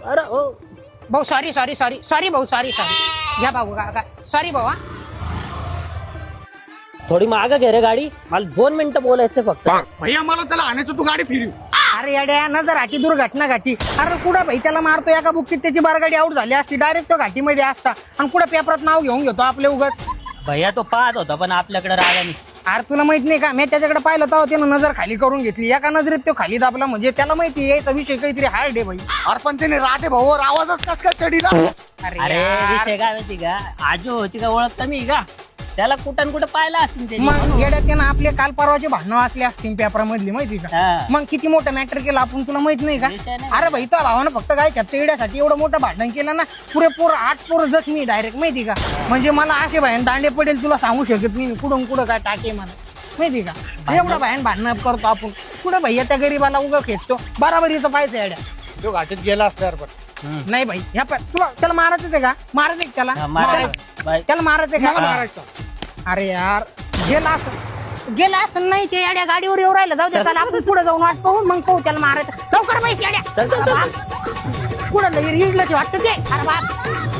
अरे ओ भाऊ sorry sorry sorry sorry भाऊ सॉरी सॉरी घ्या भाऊ का सॉरी भाऊ. थोडी मागं घे रे गाडी, मला 2 मिनिटं बोलायचं फक्त. भैया मला त्याला आणायचं, तू गाडी फिरव. अरे येड्या नजर घाटी दुर्घटना घाटी. अरे कुठं भाई त्याला मारतो एका बुक्कीत त्याची बारगाडी आउट झाली असती, डायरेक्ट तो घाटीमध्ये असता. आणि कुठं पेपरात नाव घेऊन घेतो आपले उगाच. भैया तो पाहत होता पण आपल्याकडे रागाने. अरे तुला माहित नाही का, मी त्याच्याकडे पाहिलं तेव्हा त्यानं नजर खाली करून घेतली. एका नजरेत तो खाली दाबला, म्हणजे त्याला माहिती याचा विषय काहीतरी हार्ड आहे भाई. अरे पण त्याने राधे भाऊवर आवाजच कस काय चढीला. अरे यार. विषय काय माहिती का, आजो होती का ओळखता मी का, त्याला कुठं कुठं पाहिलं असेल ते. मग येड्यात त्यानं आपले काल परवाचे भांडणं असले असतील पेपरामधली माहिती का. हा. मग किती मोठं मॅटर केलं आपण, तुला माहित नाही का. विषय नाही. अरे भाई तो भावानं फक्त काय छत्ते येड्यासाठी एवढं मोठं भांडण केलं ना, पुरेपूर 8 पोर जखमी डायरेक्ट माहिती का. म्हणजे मला असे भाईन दांडे पडेल तुला सांगू शकत नाही, कुठून कुठं काय टाके मला माहिती का. एवढं भाईन भांडणं करतो आपण, कुठं भैया त्या गरीबाला उगा खेळतो, बराबरीचं पाहिजे येड्या. तो घाटीत गेला असल्यावर पण नाही भाई ह्या तुला त्याला मारायचंच आहे का, मारायचं आहे का त्याला, हा, मारायचं. बाय. त्याला मारायचंय मला का. मारायचं. अरे यार गेला असं नाही, ते येड्या गाडीवर येऊ राहिलं. जाऊ दे चला आपण पुढे जाऊन वाट पाहून मग पाहू त्याला मारायचं. लवकर पैसे येड्या चल, चल, चल. पुढे इडलंच वाटतं ते. अरे बाप